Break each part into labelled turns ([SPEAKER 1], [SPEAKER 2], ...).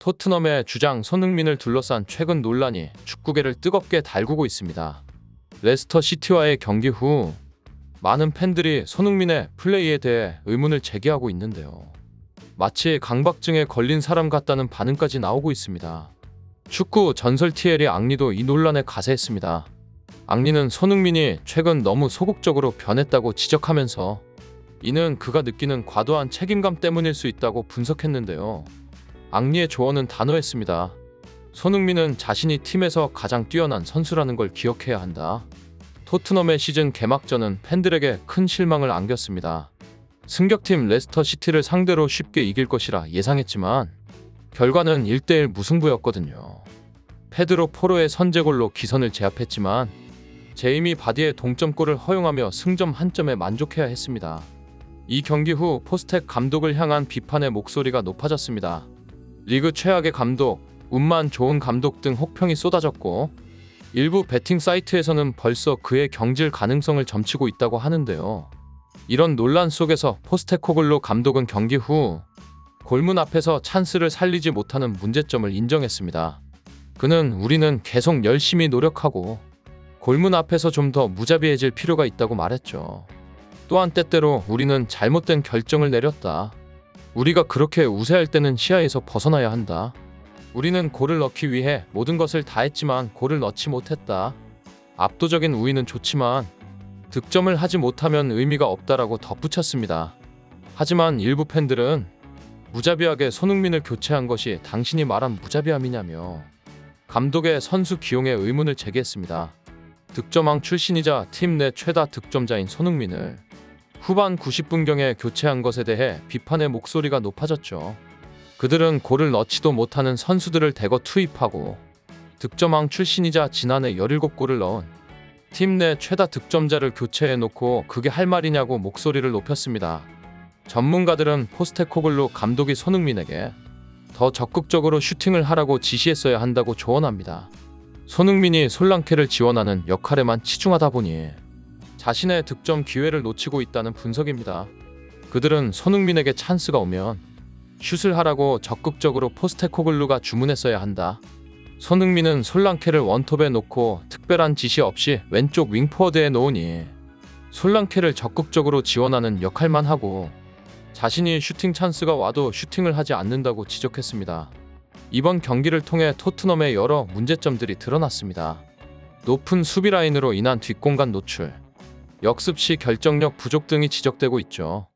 [SPEAKER 1] 토트넘의 주장 손흥민을 둘러싼 최근 논란이 축구계를 뜨겁게 달구고 있습니다. 레스터 시티와의 경기 후 많은 팬들이 손흥민의 플레이에 대해 의문을 제기하고 있는데요. 마치 강박증에 걸린 사람 같다는 반응까지 나오고 있습니다. 축구 전설 티에리 앙리도 이 논란에 가세했습니다. 앙리는 손흥민이 최근 너무 소극적으로 변했다고 지적하면서 이는 그가 느끼는 과도한 책임감 때문일 수 있다고 분석했는데요. 앙리의 조언은 단호했습니다. 손흥민은 자신이 팀에서 가장 뛰어난 선수라는 걸 기억해야 한다. 토트넘의 시즌 개막전은 팬들에게 큰 실망을 안겼습니다. 승격팀 레스터 시티를 상대로 쉽게 이길 것이라 예상했지만 결과는 1대1 무승부였거든요. 페드로 포로의 선제골로 기선을 제압했지만 제이미 바디의 동점골을 허용하며 승점 한 점에 만족해야 했습니다. 이 경기 후 포스텍 감독을 향한 비판의 목소리가 높아졌습니다. 리그 최악의 감독, 운만 좋은 감독 등 혹평이 쏟아졌고 일부 베팅 사이트에서는 벌써 그의 경질 가능성을 점치고 있다고 하는데요. 이런 논란 속에서 포스테코글루 감독은 경기 후 골문 앞에서 찬스를 살리지 못하는 문제점을 인정했습니다. 그는 우리는 계속 열심히 노력하고 골문 앞에서 좀 더 무자비해질 필요가 있다고 말했죠. 또한 때때로 우리는 잘못된 결정을 내렸다. 우리가 그렇게 우세할 때는 시야에서 벗어나야 한다. 우리는 골을 넣기 위해 모든 것을 다했지만 골을 넣지 못했다. 압도적인 우위는 좋지만 득점을 하지 못하면 의미가 없다라고 덧붙였습니다. 하지만 일부 팬들은 무자비하게 손흥민을 교체한 것이 당신이 말한 무자비함이냐며 감독의 선수 기용에 의문을 제기했습니다. 득점왕 출신이자 팀 내 최다 득점자인 손흥민을 후반 90분경에 교체한 것에 대해 비판의 목소리가 높아졌죠. 그들은 골을 넣지도 못하는 선수들을 대거 투입하고 득점왕 출신이자 지난해 17골을 넣은 팀 내 최다 득점자를 교체해놓고 그게 할 말이냐고 목소리를 높였습니다. 전문가들은 포스테코글루 감독이 손흥민에게 더 적극적으로 슈팅을 하라고 지시했어야 한다고 조언합니다. 손흥민이 솔랑케를 지원하는 역할에만 치중하다 보니 자신의 득점 기회를 놓치고 있다는 분석입니다. 그들은 손흥민에게 찬스가 오면 슛을 하라고 적극적으로 포스테코글루가 주문했어야 한다. 손흥민은 솔랑케를 원톱에 놓고 특별한 지시 없이 왼쪽 윙포워드에 놓으니 솔랑케를 적극적으로 지원하는 역할만 하고 자신이 슈팅 찬스가 와도 슈팅을 하지 않는다고 지적했습니다. 이번 경기를 통해 토트넘의 여러 문제점들이 드러났습니다. 높은 수비 라인으로 인한 뒷공간 노출, 역습 시 결정력 부족 등이 지적되고 있죠.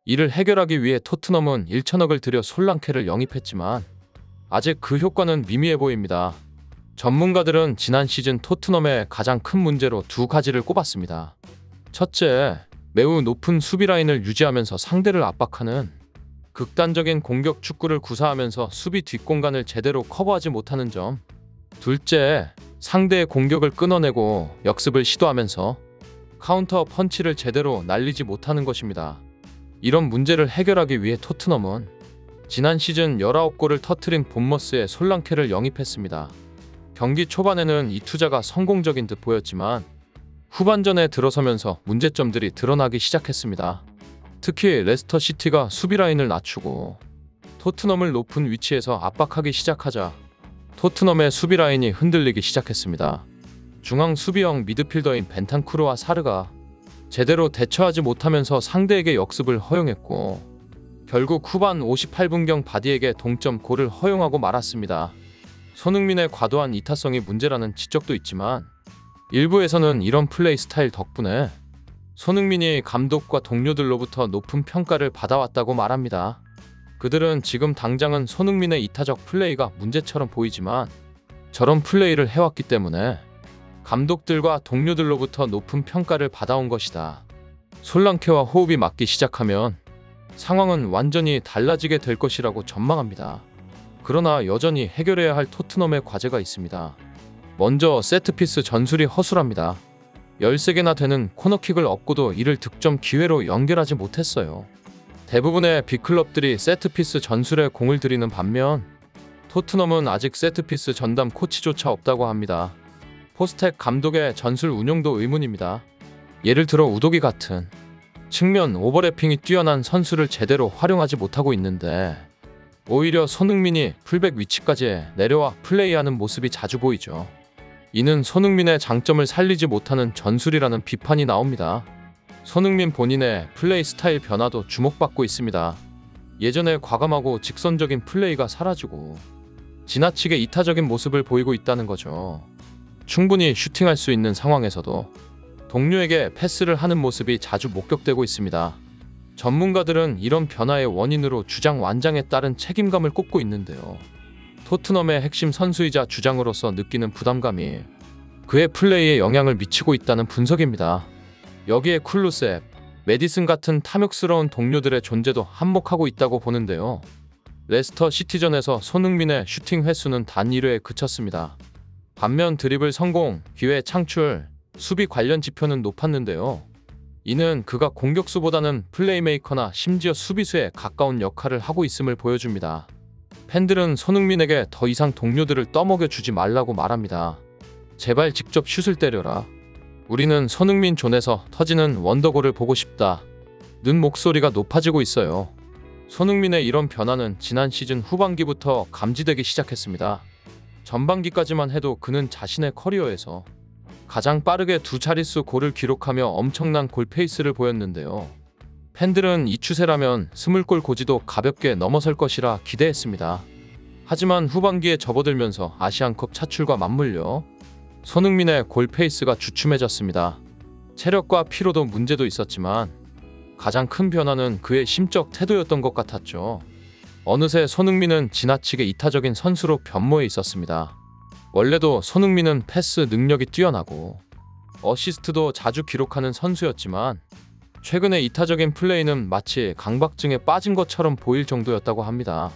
[SPEAKER 1] 이를 해결하기 위해 토트넘은 1천억을 들여 솔랑케를 영입했지만 아직 그 효과는 미미해 보입니다. 전문가들은 지난 시즌 토트넘의 가장 큰 문제로 두 가지를 꼽았습니다. 첫째, 매우 높은 수비 라인을 유지하면서 상대를 압박하는 극단적인 공격 축구를 구사하면서 수비 뒷공간을 제대로 커버하지 못하는 점. 둘째, 상대의 공격을 끊어내고 역습을 시도하면서 카운터 펀치를 제대로 날리지 못하는 것입니다. 이런 문제를 해결하기 위해 토트넘은 지난 시즌 19골을 터뜨린 본머스의 솔랑케를 영입했습니다. 경기 초반에는 이 투자가 성공적인 듯 보였지만 후반전에 들어서면서 문제점들이 드러나기 시작했습니다. 특히 레스터 시티가 수비 라인을 낮추고 토트넘을 높은 위치에서 압박하기 시작하자 토트넘의 수비 라인이 흔들리기 시작했습니다. 중앙 수비형 미드필더인 벤탄쿠르와 사르가 제대로 대처하지 못하면서 상대에게 역습을 허용했고 결국 후반 58분경 바디에게 동점골을 허용하고 말았습니다. 손흥민의 과도한 이타성이 문제라는 지적도 있지만 일부에서는 이런 플레이 스타일 덕분에 손흥민이 감독과 동료들로부터 높은 평가를 받아왔다고 말합니다. 그들은 지금 당장은 손흥민의 이타적 플레이가 문제처럼 보이지만 저런 플레이를 해왔기 때문에 감독들과 동료들로부터 높은 평가를 받아온 것이다. 솔랑케와 호흡이 맞기 시작하면 상황은 완전히 달라지게 될 것이라고 전망합니다. 그러나 여전히 해결해야 할 토트넘의 과제가 있습니다. 먼저 세트피스 전술이 허술합니다. 13개나 되는 코너킥을 얻고도 이를 득점 기회로 연결하지 못했어요. 대부분의 빅클럽들이 세트피스 전술에 공을 들이는 반면 토트넘은 아직 세트피스 전담 코치조차 없다고 합니다. 포스텍 감독의 전술 운용도 의문입니다. 예를 들어 우도기 같은 측면 오버래핑이 뛰어난 선수를 제대로 활용하지 못하고 있는데 오히려 손흥민이 풀백 위치까지 내려와 플레이하는 모습이 자주 보이죠. 이는 손흥민의 장점을 살리지 못하는 전술이라는 비판이 나옵니다. 손흥민 본인의 플레이 스타일 변화도 주목받고 있습니다. 예전에 과감하고 직선적인 플레이가 사라지고 지나치게 이타적인 모습을 보이고 있다는 거죠. 충분히 슈팅할 수 있는 상황에서도 동료에게 패스를 하는 모습이 자주 목격되고 있습니다. 전문가들은 이런 변화의 원인으로 주장 완장에 따른 책임감을 꼽고 있는데요. 토트넘의 핵심 선수이자 주장으로서 느끼는 부담감이 그의 플레이에 영향을 미치고 있다는 분석입니다. 여기에 쿨루셉, 메디슨 같은 탐욕스러운 동료들의 존재도 한몫하고 있다고 보는데요. 레스터 시티전에서 손흥민의 슈팅 횟수는 단 1회에 그쳤습니다. 반면 드리블 성공, 기회 창출, 수비 관련 지표는 높았는데요. 이는 그가 공격수보다는 플레이메이커나 심지어 수비수에 가까운 역할을 하고 있음을 보여줍니다. 팬들은 손흥민에게 더 이상 동료들을 떠먹여 주지 말라고 말합니다. 제발 직접 슛을 때려라. 우리는 손흥민 존에서 터지는 원더골을 보고 싶다. 는 목소리가 높아지고 있어요. 손흥민의 이런 변화는 지난 시즌 후반기부터 감지되기 시작했습니다. 전반기까지만 해도 그는 자신의 커리어에서 가장 빠르게 두 자릿수 골을 기록하며 엄청난 골 페이스를 보였는데요. 팬들은 이 추세라면 20골 고지도 가볍게 넘어설 것이라 기대했습니다. 하지만 후반기에 접어들면서 아시안컵 차출과 맞물려 손흥민의 골 페이스가 주춤해졌습니다. 체력과 피로도 문제도 있었지만 가장 큰 변화는 그의 심적 태도였던 것 같았죠. 어느새 손흥민은 지나치게 이타적인 선수로 변모해 있었습니다. 원래도 손흥민은 패스 능력이 뛰어나고 어시스트도 자주 기록하는 선수였지만 최근의 이타적인 플레이는 마치 강박증에 빠진 것처럼 보일 정도였다고 합니다.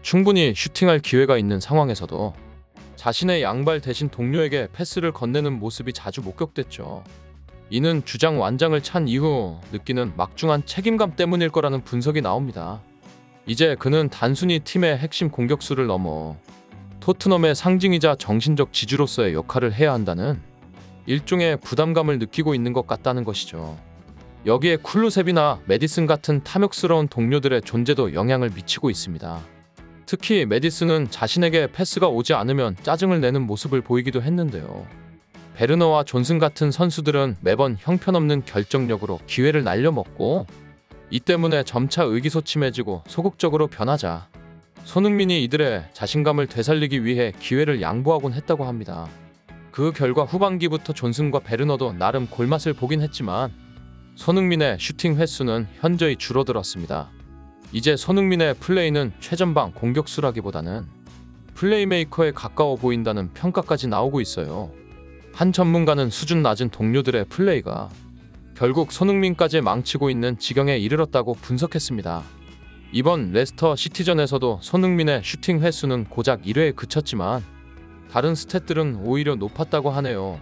[SPEAKER 1] 충분히 슈팅할 기회가 있는 상황에서도 자신의 양발 대신 동료에게 패스를 건네는 모습이 자주 목격됐죠. 이는 주장 완장을 찬 이후 느끼는 막중한 책임감 때문일 거라는 분석이 나옵니다. 이제 그는 단순히 팀의 핵심 공격수를 넘어 토트넘의 상징이자 정신적 지주로서의 역할을 해야 한다는 일종의 부담감을 느끼고 있는 것 같다는 것이죠. 여기에 쿨루셉이나 메디슨 같은 탐욕스러운 동료들의 존재도 영향을 미치고 있습니다. 특히 메디슨은 자신에게 패스가 오지 않으면 짜증을 내는 모습을 보이기도 했는데요. 베르너와 존슨 같은 선수들은 매번 형편없는 결정력으로 기회를 날려먹고 이 때문에 점차 의기소침해지고 소극적으로 변하자 손흥민이 이들의 자신감을 되살리기 위해 기회를 양보하곤 했다고 합니다. 그 결과 후반기부터 존슨과 베르너도 나름 골맛을 보긴 했지만 손흥민의 슈팅 횟수는 현저히 줄어들었습니다. 이제 손흥민의 플레이는 최전방 공격수라기보다는 플레이메이커에 가까워 보인다는 평가까지 나오고 있어요. 한 전문가는 수준 낮은 동료들의 플레이가 결국 손흥민까지 망치고 있는 지경에 이르렀다고 분석했습니다. 이번 레스터 시티전에서도 손흥민의 슈팅 횟수는 고작 1회에 그쳤지만 다른 스탯들은 오히려 높았다고 하네요.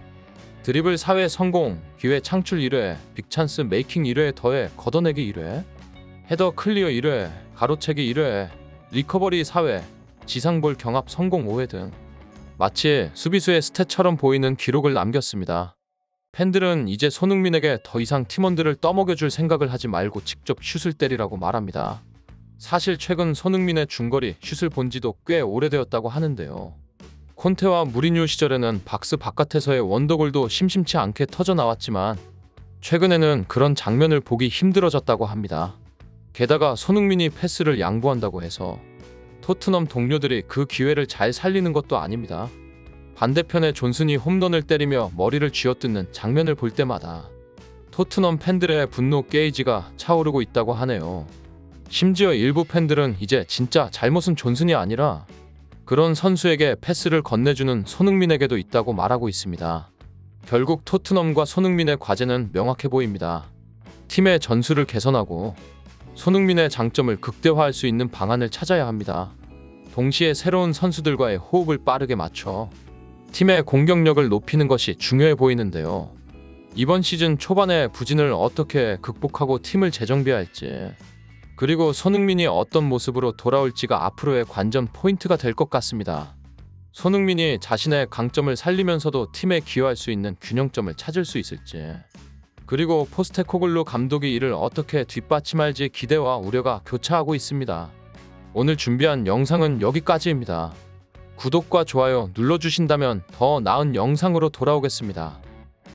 [SPEAKER 1] 드리블 4회 성공, 기회 창출 1회, 빅찬스 메이킹 1회에 더해 걷어내기 1회, 헤더 클리어 1회, 가로채기 1회, 리커버리 4회, 지상볼 경합 성공 5회 등 마치 수비수의 스탯처럼 보이는 기록을 남겼습니다. 팬들은 이제 손흥민에게 더 이상 팀원들을 떠먹여줄 생각을 하지 말고 직접 슛을 때리라고 말합니다. 사실 최근 손흥민의 중거리 슛을 본 지도 꽤 오래되었다고 하는데요. 콘테와 무리뉴 시절에는 박스 바깥에서의 원더골도 심심치 않게 터져 나왔지만 최근에는 그런 장면을 보기 힘들어졌다고 합니다. 게다가 손흥민이 패스를 양보한다고 해서 토트넘 동료들이 그 기회를 잘 살리는 것도 아닙니다. 반대편에 존슨이 홈런을 때리며 머리를 쥐어뜯는 장면을 볼 때마다 토트넘 팬들의 분노 게이지가 차오르고 있다고 하네요. 심지어 일부 팬들은 이제 진짜 잘못은 존슨이 아니라 그런 선수에게 패스를 건네주는 손흥민에게도 있다고 말하고 있습니다. 결국 토트넘과 손흥민의 과제는 명확해 보입니다. 팀의 전술을 개선하고 손흥민의 장점을 극대화할 수 있는 방안을 찾아야 합니다. 동시에 새로운 선수들과의 호흡을 빠르게 맞춰 팀의 공격력을 높이는 것이 중요해 보이는데요. 이번 시즌 초반의 부진을 어떻게 극복하고 팀을 재정비할지, 그리고 손흥민이 어떤 모습으로 돌아올지가 앞으로의 관전 포인트가 될 것 같습니다. 손흥민이 자신의 강점을 살리면서도 팀에 기여할 수 있는 균형점을 찾을 수 있을지, 그리고 포스테코글루 감독이 이를 어떻게 뒷받침할지 기대와 우려가 교차하고 있습니다. 오늘 준비한 영상은 여기까지입니다. 구독과 좋아요 눌러주신다면 더 나은 영상으로 돌아오겠습니다.